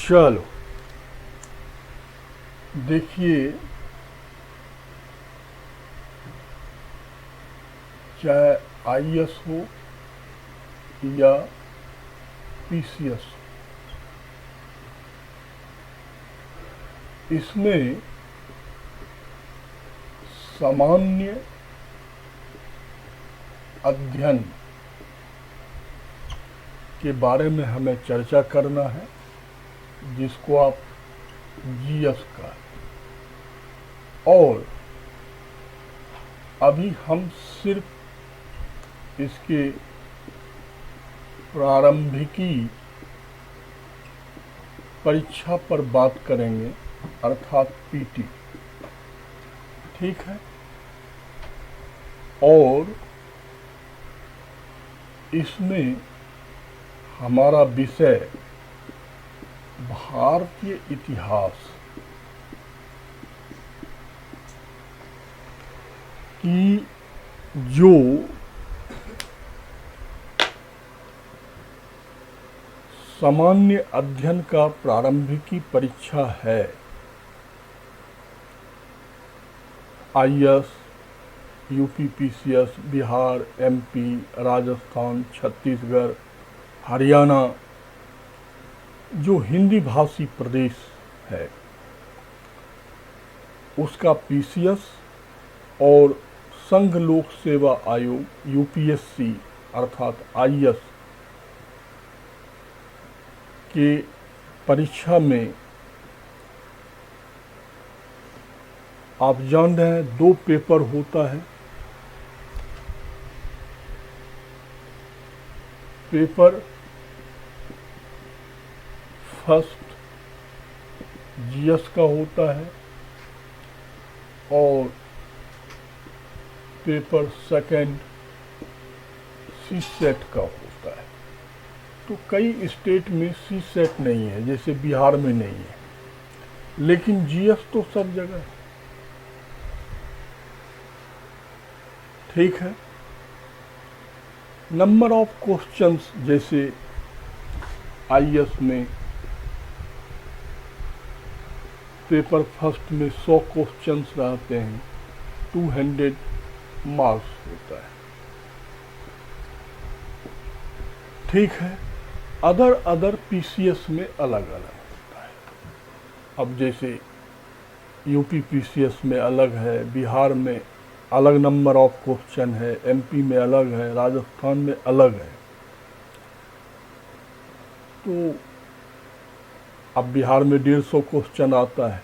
चलो देखिए, चाहे आईएएस हो या पीसीएस हो, इसमें सामान्य अध्ययन के बारे में हमें चर्चा करना है, जिसको आप जीएस का। और अभी हम सिर्फ इसके प्रारंभिकी परीक्षा पर बात करेंगे, अर्थात पीटी। ठीक है। और इसमें हमारा विषय भारतीय इतिहास की जो सामान्य अध्ययन का प्रारंभिकी परीक्षा है, IAS, UP PCS, Bihar, MP, Rajasthan, Chhattisgarh, Haryana, जो हिंदी भाषी प्रदेश है उसका पीसीएस, और संघ लोक सेवा आयोग यूपीएससी अर्थात आईएएस के परीक्षा में आप जान रहे हैं 2 पेपर होता है। पेपर फर्स्ट जीएस का होता है और पेपर सेकंड सी सेट का होता है। तो कई स्टेट में सी सेट नहीं है, जैसे बिहार में नहीं है, लेकिन जीएस तो सब जगह है। ठीक है। नंबर ऑफ क्वेश्चंस, जैसे आईएएस में पेपर फर्स्ट में 100 क्वेश्चंस रहते हैं, 200 मार्क्स होता है। ठीक है। अदर पीसीएस में अलग अलग होता है। अब जैसे यूपी पीसीएस में अलग है, बिहार में अलग नंबर ऑफ क्वेश्चन है, एमपी में अलग है, राजस्थान में अलग है। तो अब बिहार में 150 क्वेश्चन आता है,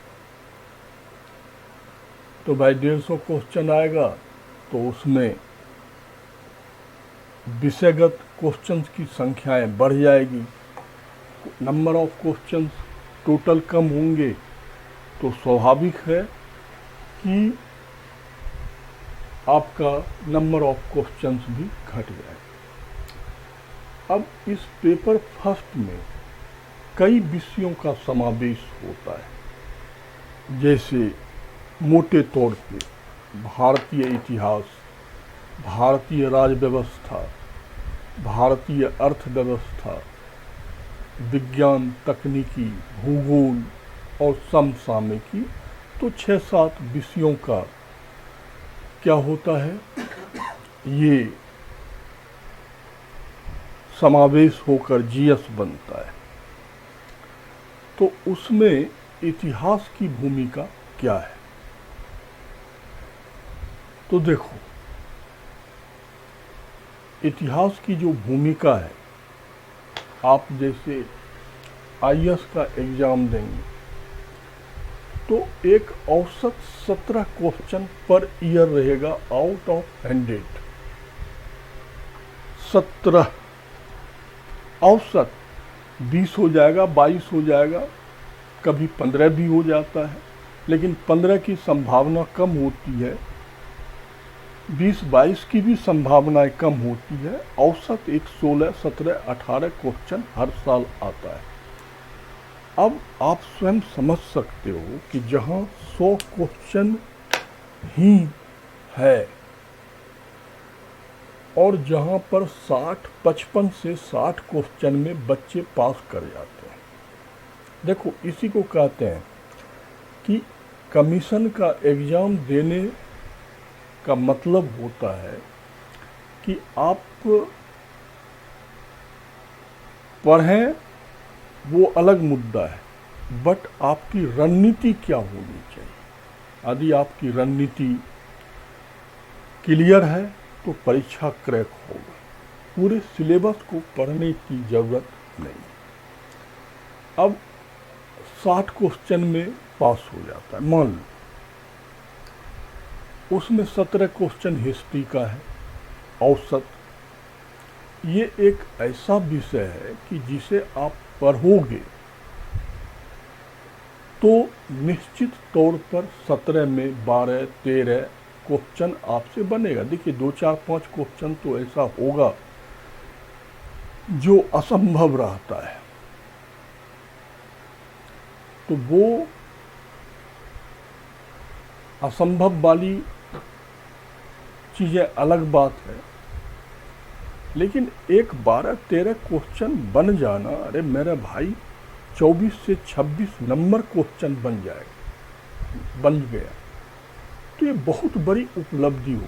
तो भाई 150 क्वेश्चन आएगा तो उसमें विषयगत क्वेश्चंस की संख्याएं बढ़ जाएगी, नंबर ऑफ क्वेश्चंस टोटल कम होंगे, तो स्वाभाविक है कि आपका नंबर ऑफ क्वेश्चंस भी घट जाए। अब इस पेपर फर्स्ट में कई विषयों का समावेश होता है, जैसे मोटे तौर पे भारतीय इतिहास, भारतीय राज व्यवस्था, भारतीय अर्थव्यवस्था, विज्ञान तकनीकी, भूगोल और समसामयिकी। तो 6-7 विषयों का क्या होता है, ये समावेश होकर जीएस बनता है। तो उसमें इतिहास की भूमिका क्या है? तो देखो, इतिहास की जो भूमिका है, आप जैसे आईएएस का एग्जाम देंगे तो एक औसत 17 क्वेश्चन पर ईयर रहेगा आउट ऑफ 100। 17 औसत, 20 हो जाएगा, 22 हो जाएगा, कभी 15 भी हो जाता है, लेकिन 15 की संभावना कम होती है, 20-22 की भी संभावनाएं कम होती है। औसत एक 16, 17, 18 क्वेश्चन हर साल आता है। अब आप स्वयं समझ सकते हो कि जहां 100 क्वेश्चन ही है और जहां पर 55 से 60 क्वेश्चन में बच्चे पास कर जाते हैं, देखो, इसी को कहते हैं कि कमीशन का एग्ज़ाम देने का मतलब होता है कि आप पढ़ें, वो अलग मुद्दा है, बट आपकी रणनीति क्या होनी चाहिए। यदि आपकी रणनीति क्लियर है तो परीक्षा क्रैक होगा। पूरे सिलेबस को पढ़ने की ज़रूरत नहीं। अब 60 क्वेश्चन में पास हो जाता है, मान लो उसमें 17 क्वेश्चन हिस्ट्री का है औसत। ये एक ऐसा विषय है कि जिसे आप पढ़ोगे तो निश्चित तौर पर 17 में 12-13 क्वेश्चन आपसे बनेगा। देखिए, 2-4-5 क्वेश्चन तो ऐसा होगा जो असंभव रहता है, तो वो असंभव वाली चीज़ें अलग बात है, लेकिन एक 12-13 क्वेश्चन बन जाना, अरे मेरे भाई 24 से 26 नंबर क्वेश्चन बन गया, तो ये बहुत बड़ी उपलब्धि हो।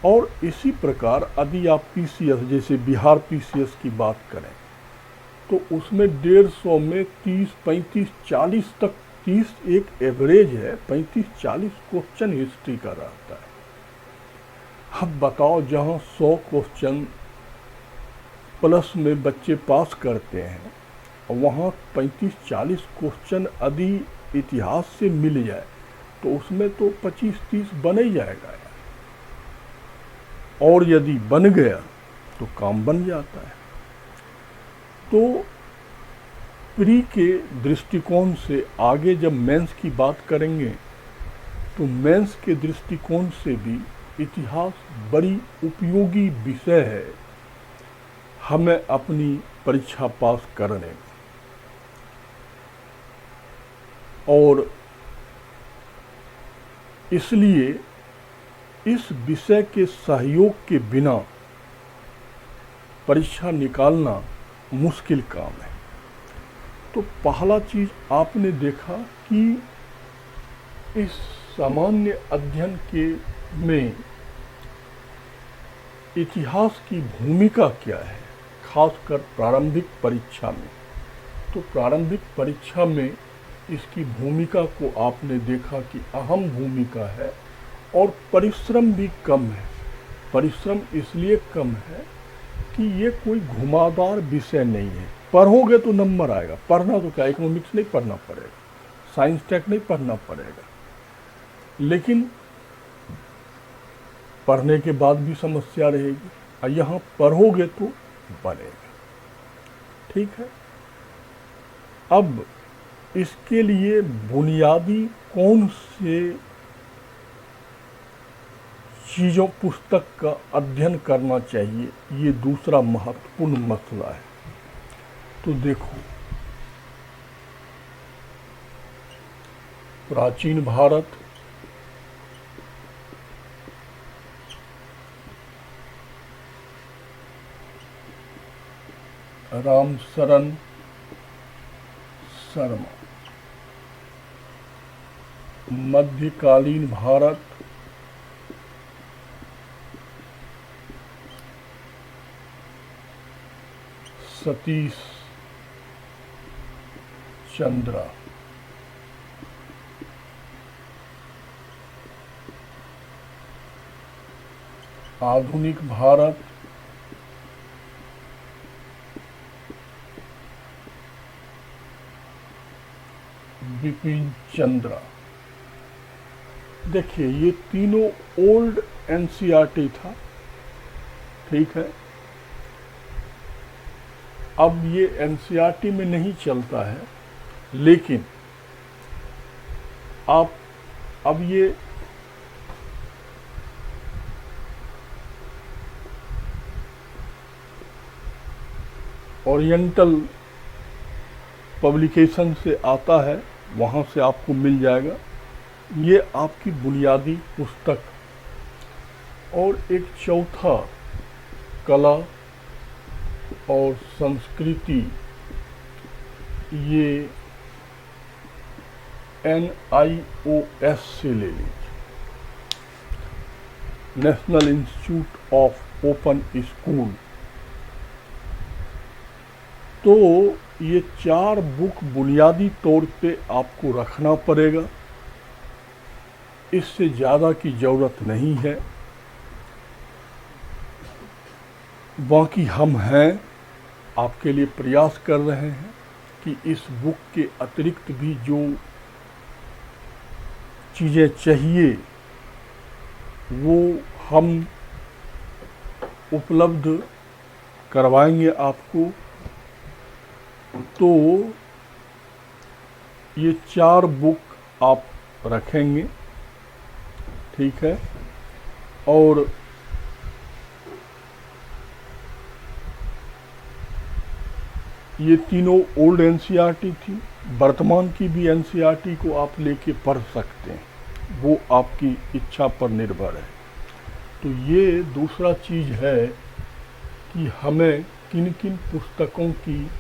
और इसी प्रकार यदि आप पीसीएस, जैसे बिहार पीसीएस की बात करें, तो उसमें 150 में 30, 35, 40 तक, 30 एक एवरेज है, 35-40 क्वेश्चन हिस्ट्री का रहता है। अब बताओ, जहाँ 100 क्वेश्चन प्लस में बच्चे पास करते हैं, वहाँ 35-40 क्वेश्चन यदि इतिहास से मिल जाए तो उसमें तो 25-30 बन ही जाएगा यार। और यदि बन गया तो काम बन जाता है। तो प्री के दृष्टिकोण से आगे जब मेंस की बात करेंगे तो मेंस के दृष्टिकोण से भी इतिहास बड़ी उपयोगी विषय है हमें अपनी परीक्षा पास करने में। और इसलिए इस विषय के सहयोग के बिना परीक्षा निकालना मुश्किल काम है। तो पहला चीज आपने देखा कि इस सामान्य अध्ययन के में इतिहास की भूमिका क्या है, खासकर प्रारंभिक परीक्षा में। तो प्रारंभिक परीक्षा में इसकी भूमिका को आपने देखा कि अहम भूमिका है और परिश्रम भी कम है। परिश्रम इसलिए कम है कि ये कोई घुमावदार विषय नहीं है। पढ़ोगे तो नंबर आएगा। पढ़ना तो क्या, इकोनॉमिक्स नहीं पढ़ना पड़ेगा, साइंस टेक नहीं पढ़ना पड़ेगा, लेकिन पढ़ने के बाद भी समस्या रहेगी, और यहाँ पढ़ोगे तो बनेगा। ठीक है। अब इसके लिए बुनियादी कौन से चीज़ों, पुस्तक का अध्ययन करना चाहिए, ये दूसरा महत्वपूर्ण मसला है। तो देखो, प्राचीन भारत, रामशरण शर्मा, मध्यकालीन भारत, सतीश चंद्रा, आधुनिक भारत, बिपिन चंद्रा। देखिए, ये तीनों ओल्ड एनसीईआरटी था। ठीक है। अब ये एनसीईआरटी में नहीं चलता है, लेकिन आप अब ये ओरिएंटल पब्लिकेशन से आता है, वहाँ से आपको मिल जाएगा। ये आपकी बुनियादी पुस्तक। और एक चौथा, कला और संस्कृति ये NIOS से ले लीजिए, national institute of open school. तो ये 4 बुक बुनियादी तौर पे आपको रखना पड़ेगा, इससे ज़्यादा की ज़रूरत नहीं है। बाकी हम हैं आपके लिए प्रयास कर रहे हैं कि इस बुक के अतिरिक्त भी जो चीज़ें चाहिए वो हम उपलब्ध करवाएंगे आपको। तो ये 4 बुक आप रखेंगे, ठीक है। और ये तीनों ओल्ड एनसीईआरटी थी, वर्तमान की भी एनसीईआरटी को आप लेके पढ़ सकते हैं, वो आपकी इच्छा पर निर्भर है। तो ये दूसरा चीज़ है कि हमें किन किन पुस्तकों की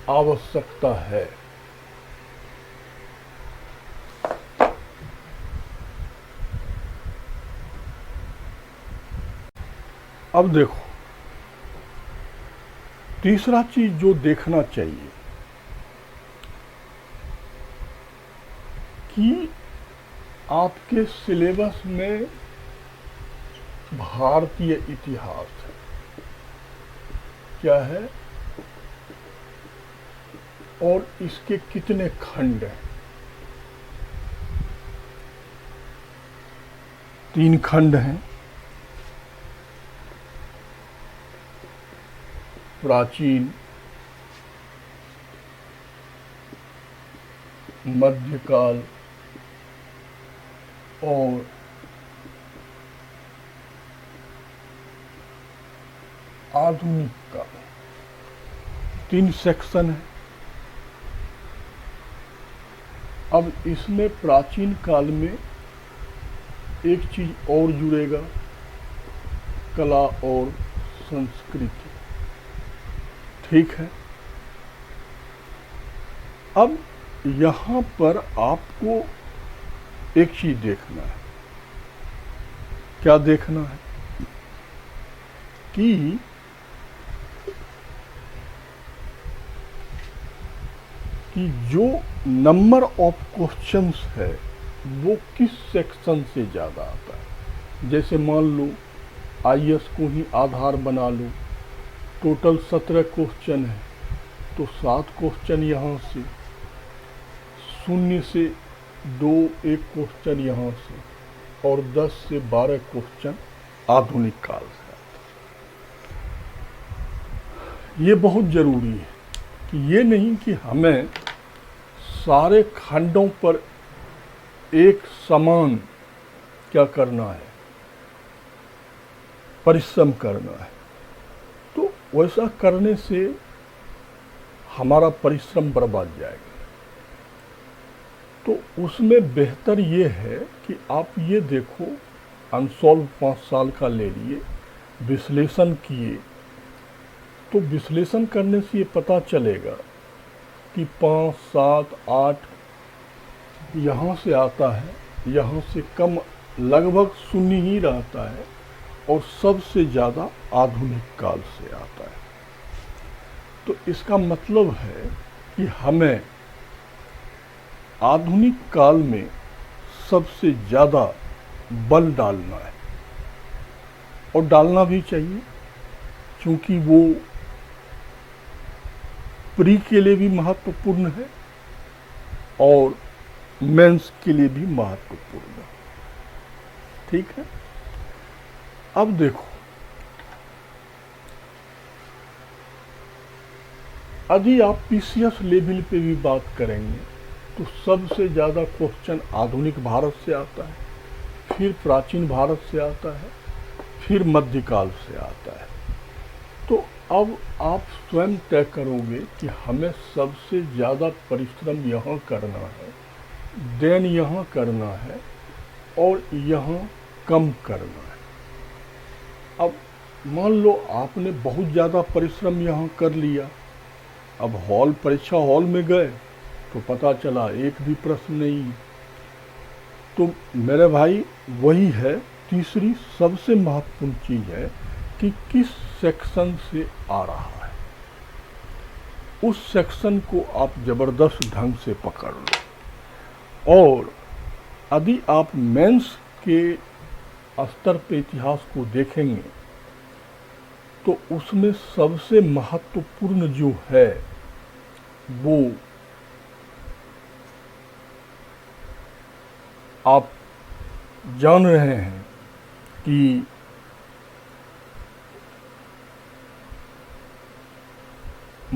आवश्यकता है। अब देखो, तीसरा चीज जो देखना चाहिए कि आपके सिलेबस में भारतीय इतिहास है, क्या है, और इसके कितने खंड हैं। 3 खंड हैं, प्राचीन, मध्यकाल और आधुनिक काल। 3 सेक्शन है। अब इसमें प्राचीन काल में एक चीज और जुड़ेगा, कला और संस्कृति, ठीक है। अब यहाँ पर आपको एक चीज देखना है। क्या देखना है कि जो नंबर ऑफ क्वेश्चंस है वो किस सेक्शन से ज़्यादा आता है। जैसे मान लो आईएएस को ही आधार बना लो, टोटल 17 क्वेश्चन है, तो 7 क्वेश्चन यहाँ से, 0 से 2 एक क्वेश्चन यहाँ से, और 10 से 12 क्वेश्चन आधुनिक काल से। ये बहुत ज़रूरी है कि ये नहीं कि हमें सारे खंडों पर एक समान क्या करना है, परिश्रम करना है। तो वैसा करने से हमारा परिश्रम बर्बाद जाएगा। तो उसमें बेहतर ये है कि आप ये देखो, अनसॉल्व 5 साल का ले लिए, विश्लेषण किए, तो विश्लेषण करने से ये पता चलेगा कि 5, 7, 8 यहाँ से आता है, यहाँ से कम लगभग 0 ही रहता है, और सबसे ज़्यादा आधुनिक काल से आता है। तो इसका मतलब है कि हमें आधुनिक काल में सबसे ज़्यादा बल डालना है, और डालना भी चाहिए, क्योंकि वो प्री के लिए भी महत्वपूर्ण है और मेंस के लिए भी महत्वपूर्ण है, ठीक है। अब देखो, यदि आप पीसीएस लेवल पे भी बात करेंगे तो सबसे ज़्यादा क्वेश्चन आधुनिक भारत से आता है, फिर प्राचीन भारत से आता है, फिर मध्यकाल से आता है। तो अब आप स्वयं तय करोगे कि हमें सबसे ज़्यादा परिश्रम यहाँ करना है, देन यहाँ करना है, और यहाँ कम करना है। अब मान लो आपने बहुत ज़्यादा परिश्रम यहाँ कर लिया, अब परीक्षा हॉल में गए तो पता चला एक भी प्रश्न नहीं। तो मेरे भाई वही है, तीसरी सबसे महत्वपूर्ण चीज है कि किस सेक्शन से आ रहा है, उस सेक्शन को आप जबरदस्त ढंग से पकड़ लो। और यदि आप मेंस के स्तर पे इतिहास को देखेंगे तो उसमें सबसे महत्वपूर्ण जो है वो आप जान रहे हैं कि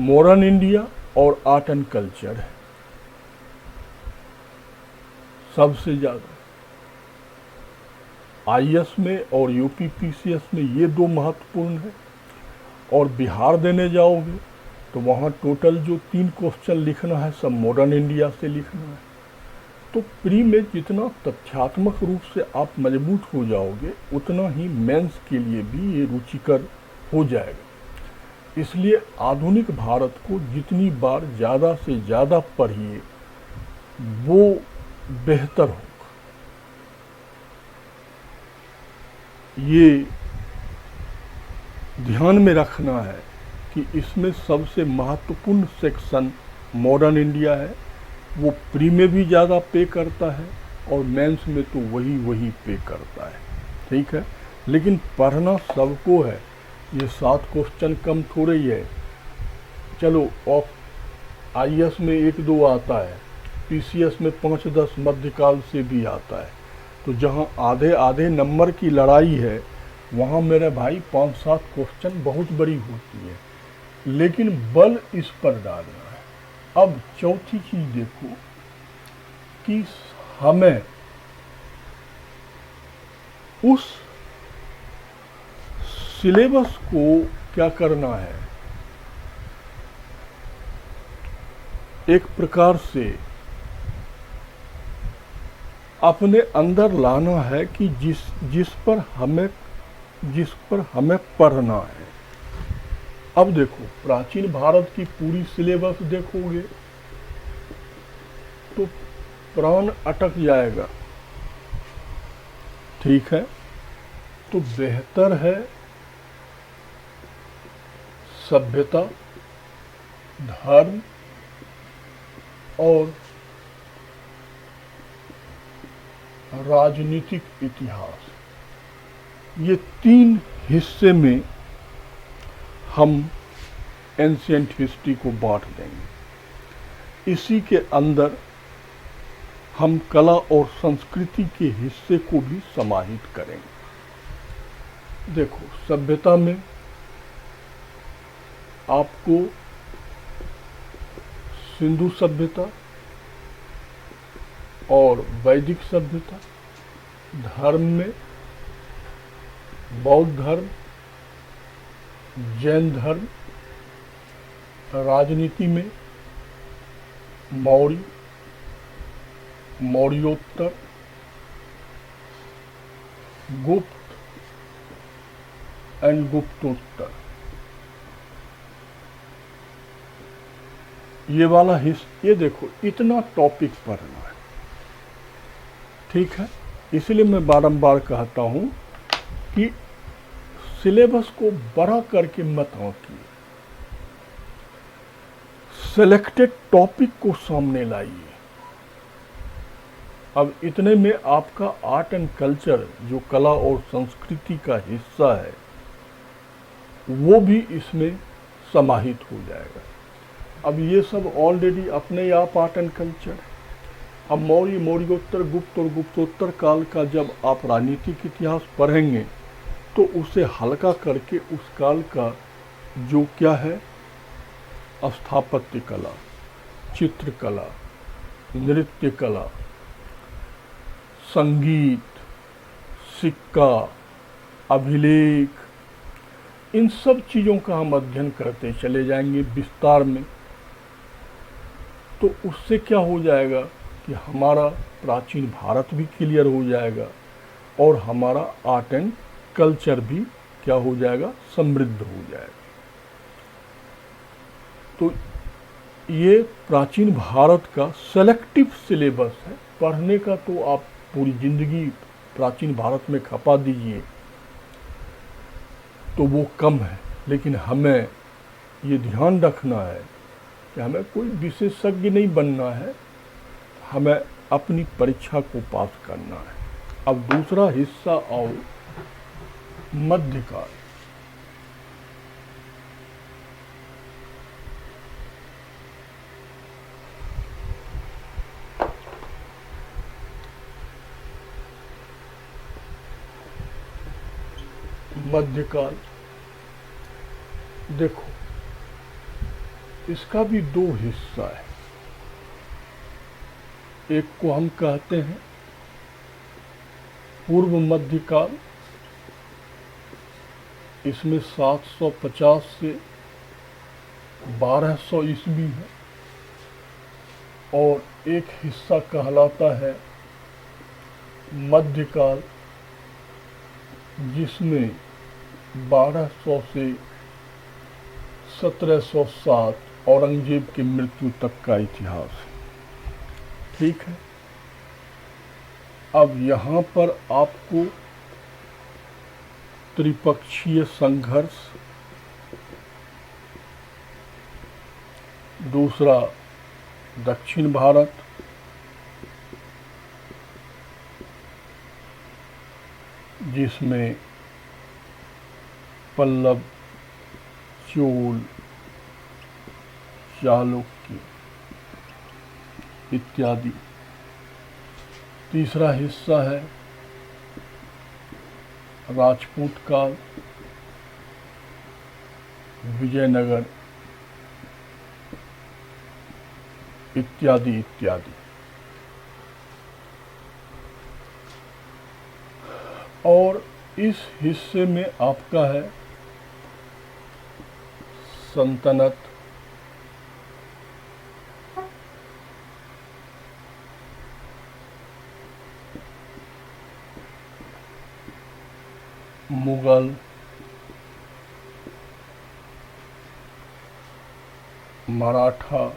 मॉडर्न इंडिया और आर्ट एंड कल्चर है सबसे ज़्यादा। आईएएस में और यूपी पीसीएस में ये दो महत्वपूर्ण है। और बिहार देने जाओगे तो वहाँ टोटल जो 3 क्वेश्चन लिखना है सब मॉडर्न इंडिया से लिखना है। तो प्री में जितना तथ्यात्मक रूप से आप मजबूत हो जाओगे उतना ही मेंस के लिए भी ये रुचिकर हो जाएगा। इसलिए आधुनिक भारत को जितनी बार ज़्यादा से ज़्यादा पढ़िए वो बेहतर होगा। ये ध्यान में रखना है कि इसमें सबसे महत्वपूर्ण सेक्शन मॉडर्न इंडिया है, वो प्री में भी ज़्यादा पे करता है और मेंस में तो वही पे करता है। ठीक है, लेकिन पढ़ना सबको है, ये 7 क्वेश्चन कम थोड़े ही है। चलो ऑफ आईएएस में 1-2 आता है, पीसीएस में 5-10 मध्यकाल से भी आता है। तो जहाँ आधे आधे नंबर की लड़ाई है वहाँ मेरे भाई 5-7 क्वेश्चन बहुत बड़ी होती है, लेकिन बल इस पर डालना है। अब चौथी चीज देखो कि हमें उस सिलेबस को क्या करना है, एक प्रकार से अपने अंदर लाना है कि जिस पर हमें पढ़ना है। अब देखो प्राचीन भारत की पूरी सिलेबस देखोगे तो प्राण अटक जाएगा। ठीक है, तो बेहतर है सभ्यता, धर्म और राजनीतिक इतिहास, ये 3 हिस्से में हम एंशिएंट हिस्ट्री को बांट देंगे। इसी के अंदर हम कला और संस्कृति के हिस्से को भी समाहित करेंगे। देखो सभ्यता में आपको सिंधु सभ्यता और वैदिक सभ्यता, धर्म में बौद्ध धर्म, जैन धर्म, राजनीति में मौर्य, मौर्योत्तर, गुप्त एंड गुप्तोत्तर, ये वाला हिस्सा। ये देखो इतना टॉपिक पढ़ना है। ठीक है, इसलिए मैं बारंबार कहता हूं कि सिलेबस को बड़ा करके मत आंकिए, सिलेक्टेड टॉपिक को सामने लाइए। अब इतने में आपका आर्ट एंड कल्चर जो कला और संस्कृति का हिस्सा है वो भी इसमें समाहित हो जाएगा। अब ये सब ऑलरेडी अपने आप आर्ट एंड कल्चर है। अब मौर्य, मौर्योत्तर, गुप्त और गुप्तोत्तर काल का जब आप राजनीतिक इतिहास पढ़ेंगे तो उसे हल्का करके उस काल का जो क्या है, स्थापत्य कला, चित्रकला, नृत्य कला, संगीत, सिक्का, अभिलेख, इन सब चीज़ों का हम अध्ययन करते चले जाएंगे विस्तार में। तो उससे क्या हो जाएगा कि हमारा प्राचीन भारत भी क्लियर हो जाएगा और हमारा आर्ट एंड कल्चर भी क्या हो जाएगा, समृद्ध हो जाएगा। तो ये प्राचीन भारत का सेलेक्टिव सिलेबस है। पढ़ने का तो आप पूरी जिंदगी प्राचीन भारत में खपा दीजिए तो वो कम है, लेकिन हमें ये ध्यान रखना है कि हमें कोई विशेषज्ञ नहीं बनना है, हमें अपनी परीक्षा को पास करना है। अब दूसरा हिस्सा और मध्यकाल। मध्यकाल देखो, इसका भी दो हिस्सा है। एक को हम कहते हैं पूर्व मध्यकाल, इसमें 750 से 1200 ईस्वी है, और एक हिस्सा कहलाता है मध्यकाल, जिसमें 1200 से 1707 औरंगजेब की मृत्यु तक का इतिहास है। ठीक है, अब यहाँ पर आपको त्रिपक्षीय संघर्ष, दूसरा दक्षिण भारत, जिसमें पल्लव, चोल, चालुक्य इत्यादि। तीसरा हिस्सा है राजपूत काल, विजयनगर इत्यादि इत्यादि। और इस हिस्से में आपका है सल्तनत, मुगल, मराठा।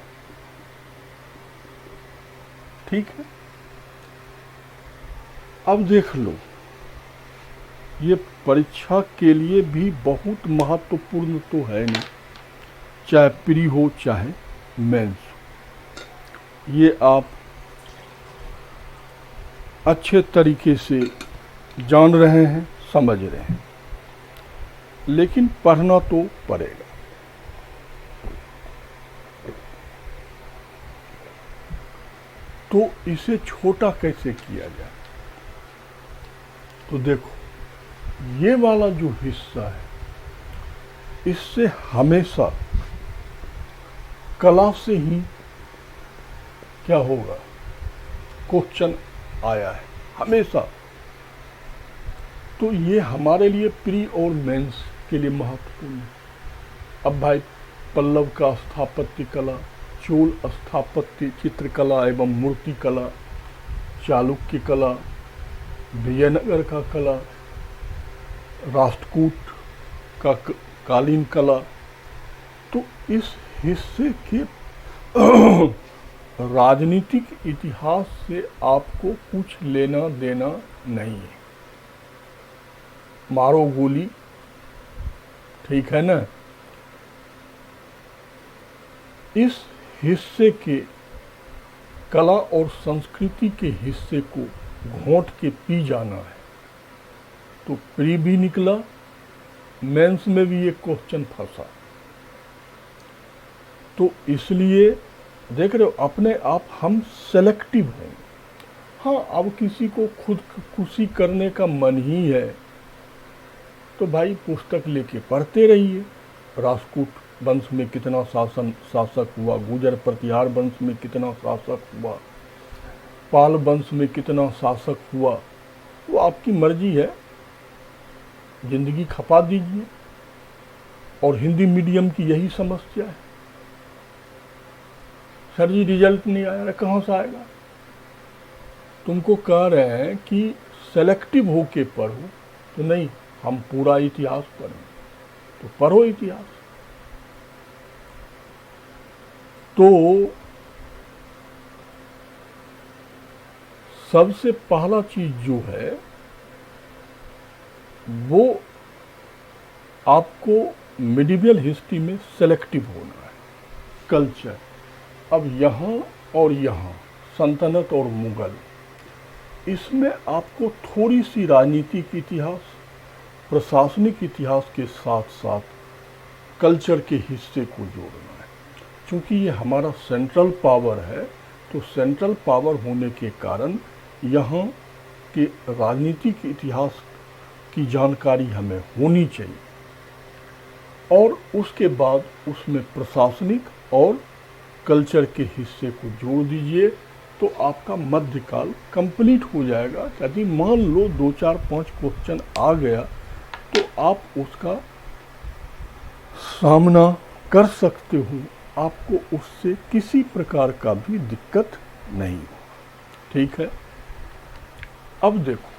ठीक है, अब देख लो, ये परीक्षा के लिए भी बहुत महत्वपूर्ण तो है नहीं, चाहे प्री हो चाहे मेंस। ये आप अच्छे तरीके से जान रहे हैं, समझ रहे हैं, लेकिन पढ़ना तो पड़ेगा। तो इसे छोटा कैसे किया जाए? तो देखो, ये वाला जो हिस्सा है, इससे हमेशा कला से ही क्या होगा, क्वेश्चन आया है हमेशा। तो ये हमारे लिए प्री और मेंस के लिए महत्वपूर्ण है। अब भाई, पल्लव का स्थापत्य कला, चोल स्थापत्य चित्रकला एवं मूर्ति कला, चालुक्य कला, विजयनगर का कला, राष्ट्रकूट का कालीन कला, तो इस हिस्से के राजनीतिक इतिहास से आपको कुछ लेना देना नहीं है। मारो गोली, ठीक है ना। इस हिस्से के कला और संस्कृति के हिस्से को घोंट के पी जाना है। तो प्री भी निकला, मेंस में भी ये क्वेश्चन फंसा। तो इसलिए देख रहे हो, अपने आप हम सेलेक्टिव हैं। हाँ, अब किसी को खुद खुशी करने का मन ही है तो भाई पुस्तक लेके पढ़ते रहिए। राष्ट्रकूट वंश में कितना शासक हुआ, गुर्जर प्रतिहार वंश में कितना शासक हुआ, पाल वंश में कितना शासक हुआ, वो आपकी मर्जी है, जिंदगी खपा दीजिए। और हिंदी मीडियम की यही समस्या है, सर जी रिजल्ट नहीं आया, कहाँ से आएगा? तुमको कह रहे हैं कि सेलेक्टिव होके पढ़ो, तो नहीं, हम पूरा इतिहास पढ़ें, तो पढ़ो इतिहास। तो सबसे पहला चीज जो है वो आपको मिडिवल हिस्ट्री में सेलेक्टिव होना है। कल्चर, अब यहाँ और यहाँ सल्तनत और मुगल, इसमें आपको थोड़ी सी राजनीतिक इतिहास, प्रशासनिक इतिहास के साथ साथ कल्चर के हिस्से को जोड़ना है। क्योंकि ये हमारा सेंट्रल पावर है, तो सेंट्रल पावर होने के कारण यहाँ के राजनीतिक इतिहास की जानकारी हमें होनी चाहिए, और उसके बाद उसमें प्रशासनिक और कल्चर के हिस्से को जोड़ दीजिए, तो आपका मध्यकाल कंप्लीट हो जाएगा। यदि मान लो 2, 4, 5 क्वेश्चन आ गया तो आप उसका सामना कर सकते हो, आपको उससे किसी प्रकार का भी दिक्कत नहीं हो। ठीक है, अब देखो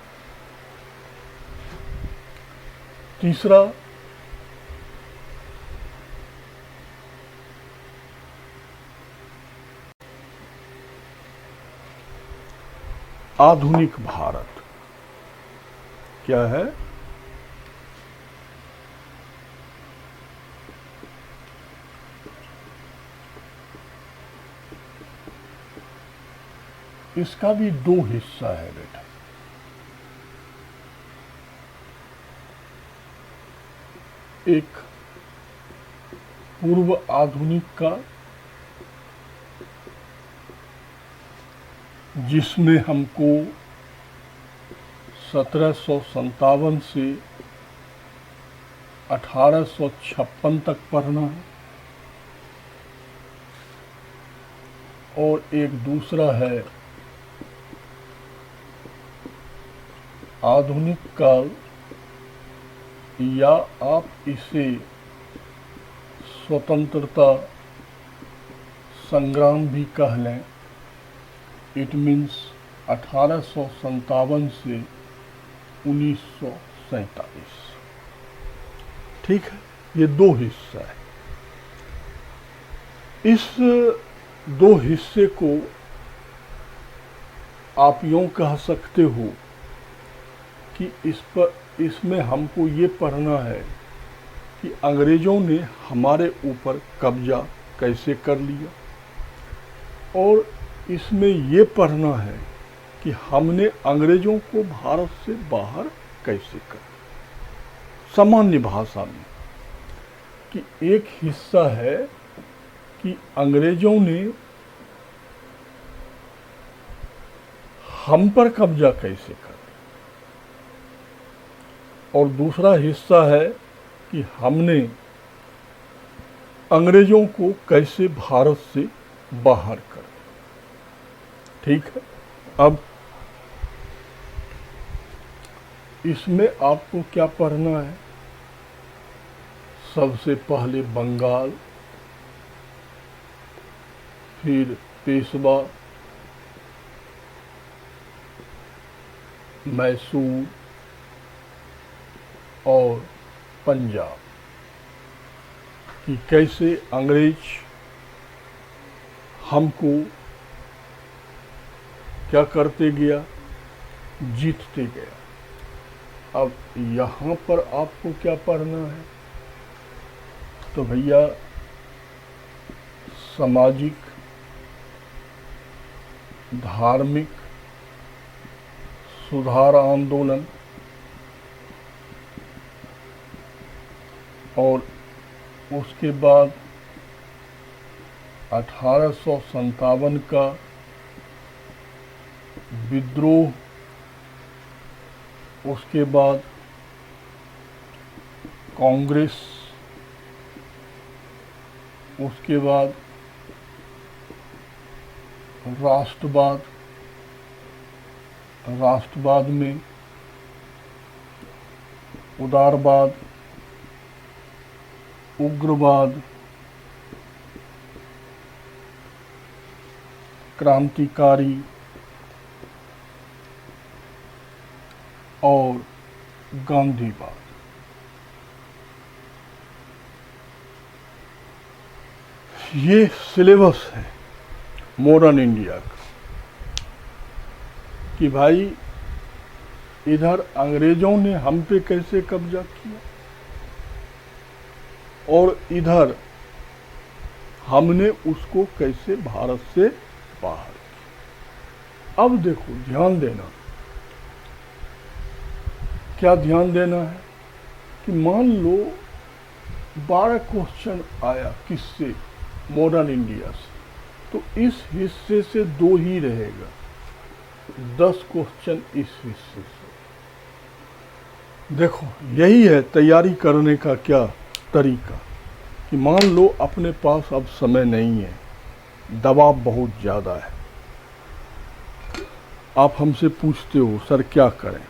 तीसरा, आधुनिक भारत क्या है? इसका भी 2 हिस्सा है बेटा। एक पूर्व आधुनिक का, जिसमें हमको 1757 से 1856 तक पढ़ना है, और एक दूसरा है आधुनिक काल, या आप इसे स्वतंत्रता संग्राम भी कह लें। इट मीन्स 1857 से 1947। ठीक है, ये 2 हिस्सा है। इस 2 हिस्से को आप यूँ कह सकते हो कि इसमें हमको ये पढ़ना है कि अंग्रेजों ने हमारे ऊपर कब्जा कैसे कर लिया, और इसमें ये पढ़ना है कि हमने अंग्रेजों को भारत से बाहर कैसे कर। सामान्य भाषा में कि एक हिस्सा है कि अंग्रेजों ने हम पर कब्जा कैसे कर, और दूसरा हिस्सा है कि हमने अंग्रेजों को कैसे भारत से बाहर कर। ठीक है, अब इसमें आपको क्या पढ़ना है? सबसे पहले बंगाल, फिर पेशवा, मैसूर और पंजाब, कि कैसे अंग्रेज हमको क्या करते गया, जीतते गया। अब यहाँ पर आपको क्या पढ़ना है? तो भैया सामाजिक, धार्मिक सुधार आंदोलन, और उसके बाद 1857 का विद्रोह, उसके बाद कांग्रेस, उसके बाद राष्ट्रवाद, राष्ट्रवाद में उदारवाद, उग्रवाद, क्रांतिकारी और गांधीवाद। ये सिलेबस है मॉडर्न इंडिया का कि भाई इधर अंग्रेजों ने हम पे कैसे कब्जा किया और इधर हमने उसको कैसे भारत से बाहर किया। अब देखो ध्यान देना, क्या ध्यान देना है कि मान लो 12 क्वेश्चन आया किससे, मॉडर्न इंडिया से, तो इस हिस्से से 2 ही रहेगा, 10 क्वेश्चन इस हिस्से से। देखो यही है तैयारी करने का क्या तरीका कि मान लो अपने पास अब समय नहीं है, दबाव बहुत ज़्यादा है, आप हमसे पूछते हो सर क्या करें,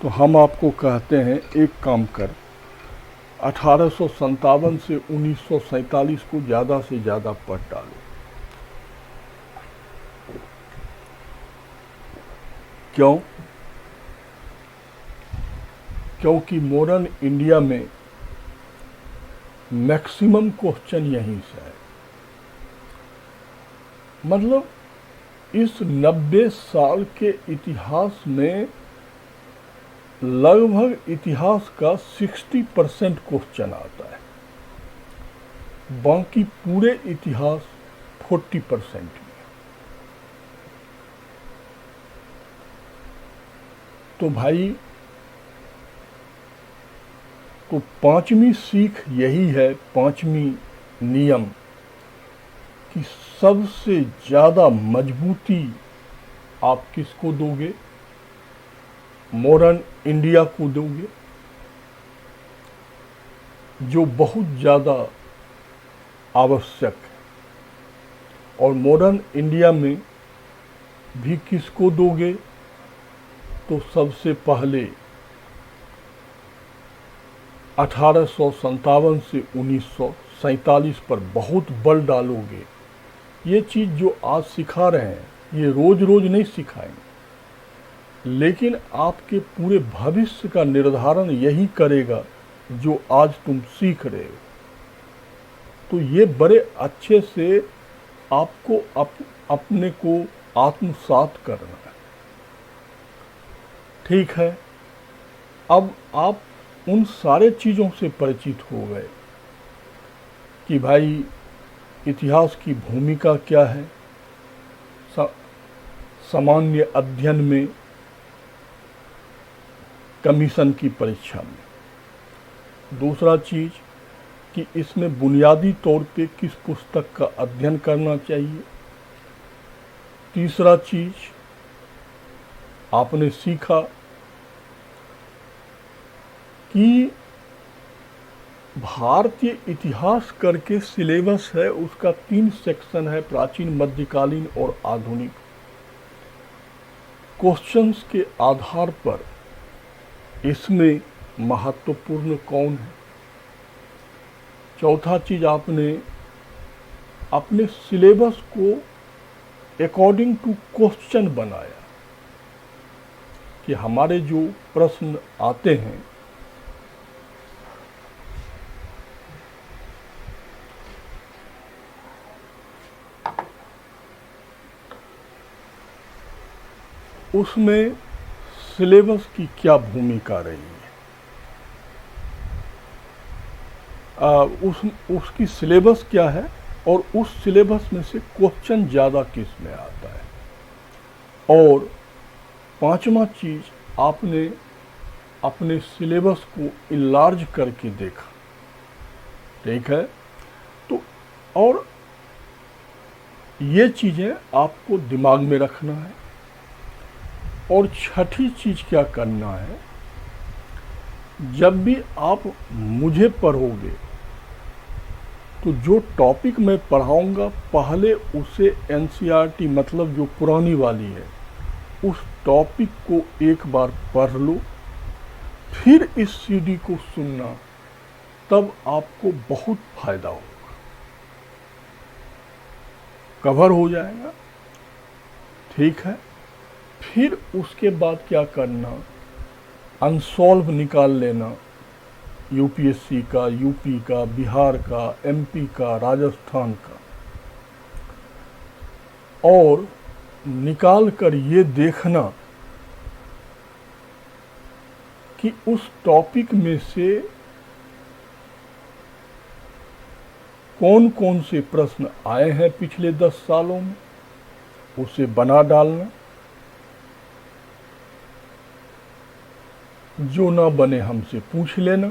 तो हम आपको कहते हैं एक काम कर, 1857 से 1947 को ज़्यादा से ज़्यादा पढ़ डालो। क्यों? क्योंकि मॉडर्न इंडिया में मैक्सिमम क्वेश्चन यहीं से है। मतलब इस 90 साल के इतिहास में लगभग इतिहास का 60% क्वेश्चन आता है, बाकी पूरे इतिहास 40% में। तो भाई तो 5वीं सीख यही है, 5वीं नियम कि सबसे ज़्यादा मजबूती आप किसको दोगे? मॉडर्न इंडिया को दोगे, जो बहुत ज़्यादा आवश्यक है। और मॉडर्न इंडिया में भी किसको दोगे? तो सबसे पहले 1857 से 1947 पर बहुत बल डालोगे। ये चीज़ जो आज सिखा रहे हैं ये रोज रोज नहीं सिखाएंगे, लेकिन आपके पूरे भविष्य का निर्धारण यही करेगा जो आज तुम सीख रहे हो। तो ये बड़े अच्छे से आपको अपने को आत्मसात करना है। ठीक है, अब आप उन सारे चीज़ों से परिचित हो गए कि भाई इतिहास की भूमिका क्या है सामान्य अध्ययन में, कमीशन की परीक्षा में। दूसरा चीज़ कि इसमें बुनियादी तौर पे किस पुस्तक का अध्ययन करना चाहिए। तीसरा चीज़ आपने सीखा कि भारतीय इतिहास करके सिलेबस है, उसका 3 सेक्शन है, प्राचीन, मध्यकालीन और आधुनिक। क्वेश्चंस के आधार पर इसमें महत्वपूर्ण कौन है। चौथा चीज आपने अपने सिलेबस को अकॉर्डिंग टू क्वेश्चन बनाया कि हमारे जो प्रश्न आते हैं उसमें सिलेबस की क्या भूमिका रही है, उसकी सिलेबस क्या है और उस सिलेबस में से क्वेश्चन ज़्यादा किस में आता है। और 5वां चीज़ आपने अपने सिलेबस को इनलार्ज करके देखा। ठीक है, तो और ये चीज़ें आपको दिमाग में रखना है। और छठी चीज़ क्या करना है, जब भी आप मुझे पढ़ोगे तो जो टॉपिक मैं पढ़ाऊंगा पहले उसे एनसीईआरटी मतलब जो पुरानी वाली है उस टॉपिक को एक बार पढ़ लो, फिर इस सीडी को सुनना, तब आपको बहुत फायदा होगा, कवर हो जाएगा। ठीक है, फिर उसके बाद क्या करना, अनसॉल्व निकाल लेना यूपीएससी का, यूपी का, बिहार का, एमपी का, राजस्थान का, और निकाल कर ये देखना कि उस टॉपिक में से कौन कौन से प्रश्न आए हैं पिछले 10 सालों में, उसे बना डालना। जो ना बने हमसे पूछ लेना,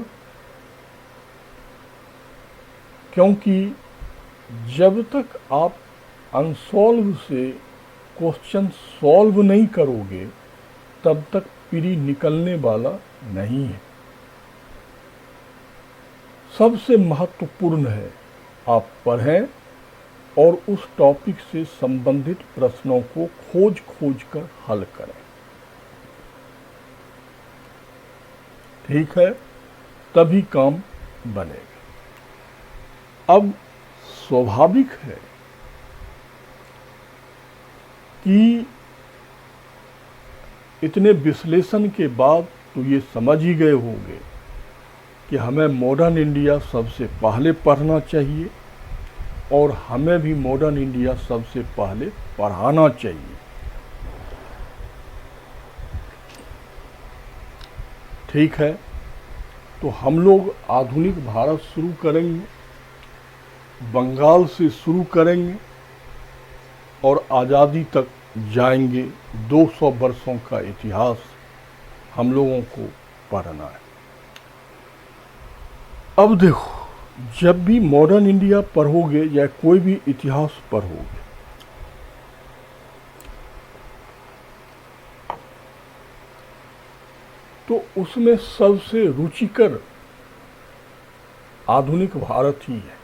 क्योंकि जब तक आप अनसॉल्व से क्वेश्चन सॉल्व नहीं करोगे तब तक पीरी निकलने वाला नहीं है। सबसे महत्वपूर्ण है आप पढ़ें और उस टॉपिक से संबंधित प्रश्नों को खोज खोज कर हल करें। ठीक है, तभी काम बनेगा। अब स्वाभाविक है कि इतने विश्लेषण के बाद तो ये समझ ही गए होंगे कि हमें मॉडर्न इंडिया सबसे पहले पढ़ना चाहिए और हमें भी मॉडर्न इंडिया सबसे पहले पढ़ाना चाहिए। ठीक है, तो हम लोग आधुनिक भारत शुरू करेंगे, बंगाल से शुरू करेंगे और आज़ादी तक जाएंगे। 200 वर्षों का इतिहास हम लोगों को पढ़ना है। अब देखो, जब भी मॉडर्न इंडिया पढ़ोगे या कोई भी इतिहास पढ़ोगे तो उसमें सबसे रुचिकर आधुनिक भारत ही है,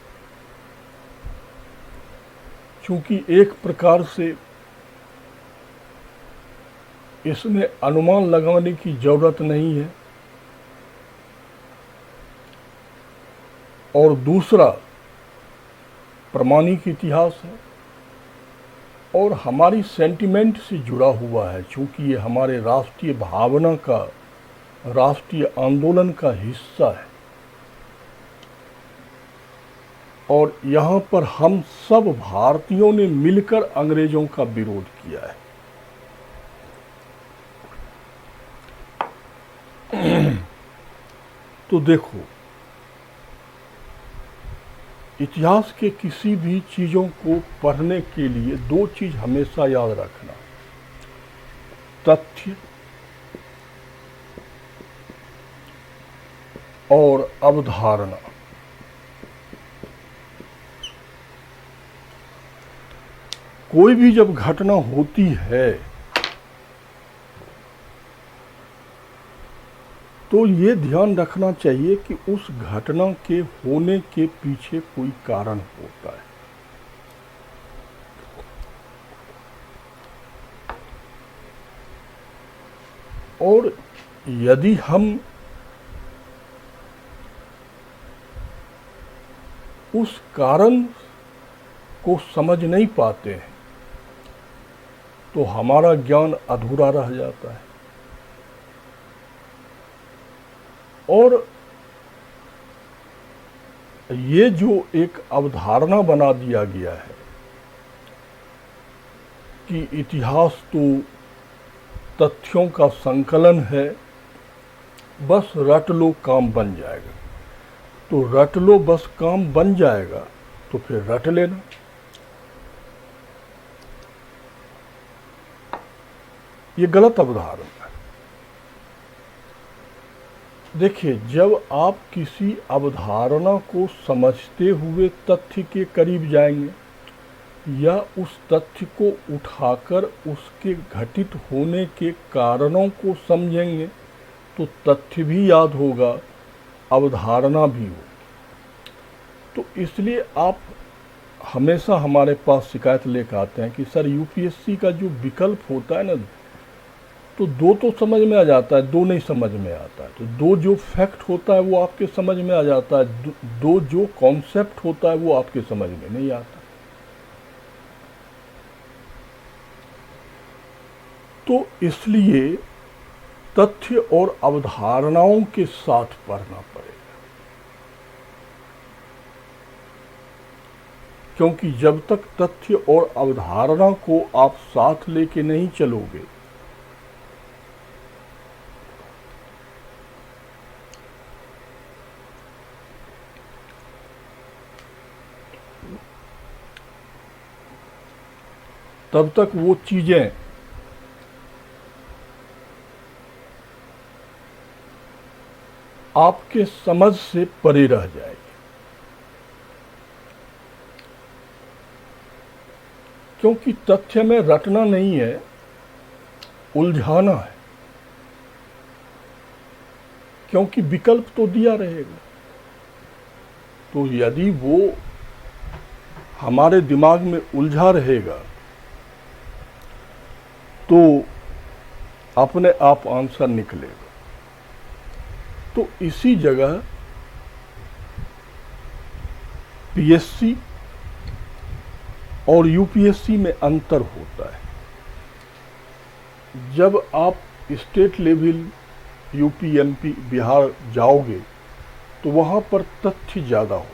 क्योंकि एक प्रकार से इसमें अनुमान लगाने की जरूरत नहीं है और दूसरा प्रमाणिक इतिहास है और हमारी सेंटिमेंट से जुड़ा हुआ है, क्योंकि ये हमारे राष्ट्रीय भावना का, राष्ट्रीय आंदोलन का हिस्सा है। और यहाँ पर हम सब भारतीयों ने मिलकर अंग्रेजों का विरोध किया है। तो देखो, इतिहास के किसी भी चीज़ों को पढ़ने के लिए 2 चीज़ हमेशा याद रखना, तथ्य और अवधारणा। कोई भी जब घटना होती है तो ये ध्यान रखना चाहिए कि उस घटना के होने के पीछे कोई कारण होता है। और यदि हम उस कारण को समझ नहीं पाते हैं तो हमारा ज्ञान अधूरा रह जाता है। और ये जो एक अवधारणा बना दिया गया है कि इतिहास तो तथ्यों का संकलन है, बस रट लो काम बन जाएगा, तो रट लो बस काम बन जाएगा, तो फिर रट लेना। ये गलत अवधारणा है। देखिए, जब आप किसी अवधारणा को समझते हुए तथ्य के करीब जाएंगे या उस तथ्य को उठाकर उसके घटित होने के कारणों को समझेंगे तो तथ्य भी याद होगा, अवधारणा भी होगी। तो इसलिए आप हमेशा हमारे पास शिकायत लेकर आते हैं कि सर यूपीएससी का जो विकल्प होता है ना, तो 2 तो समझ में आ जाता है, 2 नहीं समझ में आता है। तो 2 जो फैक्ट होता है वो आपके समझ में आ जाता है, 2 जो कॉन्सेप्ट होता है वो आपके समझ में नहीं आता। तो इसलिए तथ्य और अवधारणाओं के साथ पढ़ना पड़ेगा। क्योंकि जब तक तथ्य और अवधारणा को आप साथ लेके नहीं चलोगे, तब तक वो चीजें आपके समझ से परे रह जाएगी। क्योंकि तथ्य में रटना नहीं है, उलझाना है। क्योंकि विकल्प तो दिया रहेगा। तो यदि वो हमारे दिमाग में उलझा रहेगा तो अपने आप आंसर निकलेगा। तो इसी जगह पीएससी और यूपीएससी में अंतर होता है। जब आप state level UP, MP, Bihar जाओगे तो वहाँ पर तथ्य ज़्यादा हो,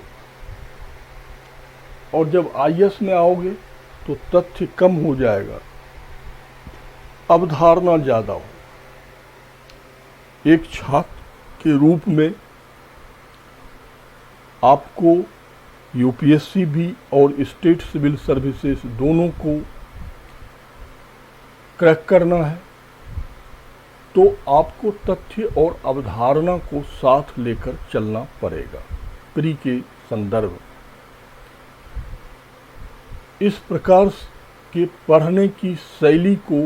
और जब आईएएस में आओगे तो तथ्य कम हो जाएगा, अवधारणा ज़्यादा हो। एक छात्र के रूप में आपको यूपीएससी भी और स्टेट सिविल सर्विसेज दोनों को क्रैक करना है, तो आपको तथ्य और अवधारणा को साथ लेकर चलना पड़ेगा। प्री के संदर्भ इस प्रकार के पढ़ने की शैली को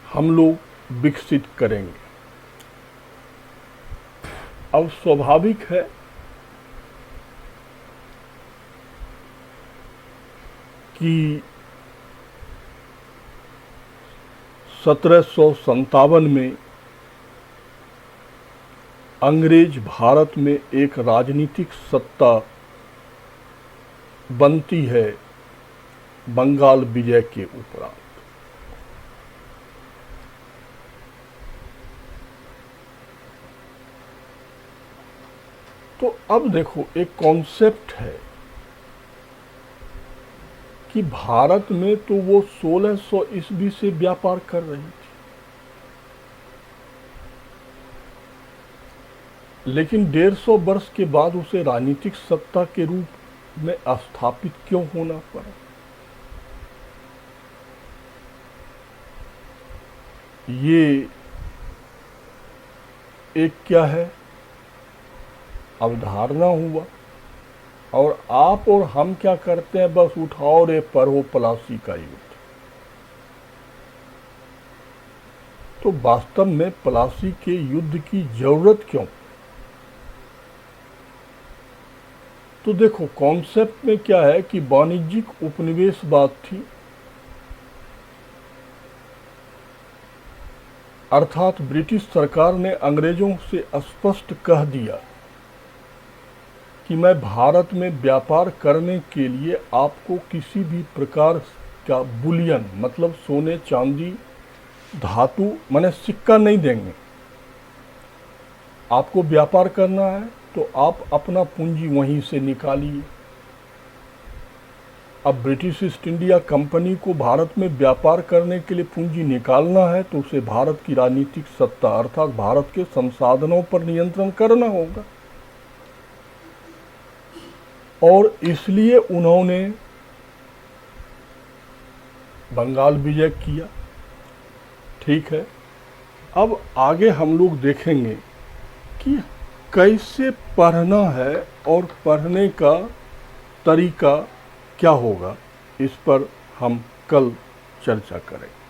हम लोग विकसित करेंगे। अब स्वाभाविक है कि 1757 में अंग्रेज भारत में एक राजनीतिक सत्ता बनती है बंगाल विजय के उपरांत। तो अब देखो, एक कॉन्सेप्ट है कि भारत में तो वो 1600 ईस्वी से व्यापार कर रही थी, लेकिन 150 वर्ष के बाद उसे राजनीतिक सत्ता के रूप में स्थापित क्यों होना पड़ा? ये एक क्या है, अवधारणा हुआ। और आप और हम क्या करते हैं, बस उठाओ रे पढ़ो प्लासी का युद्ध। तो वास्तव में प्लासी के युद्ध की जरूरत क्यों? तो देखो, कॉन्सेप्ट में क्या है कि वाणिज्यिक उपनिवेशवाद थी, अर्थात ब्रिटिश सरकार ने अंग्रेजों से स्पष्ट कह दिया कि मैं भारत में व्यापार करने के लिए आपको किसी भी प्रकार का बुलियन, मतलब सोने चांदी धातु माने सिक्का नहीं देंगे। आपको व्यापार करना है तो आप अपना पूंजी वहीं से निकालिए। अब ब्रिटिश ईस्ट इंडिया कंपनी को भारत में व्यापार करने के लिए पूंजी निकालना है तो उसे भारत की राजनीतिक सत्ता अर्थात भारत के संसाधनों पर नियंत्रण करना होगा। और इसलिए उन्होंने बंगाल विजय किया। ठीक है, अब आगे हम लोग देखेंगे कि कैसे पढ़ना है और पढ़ने का तरीका क्या होगा। इस पर हम कल चर्चा करेंगे।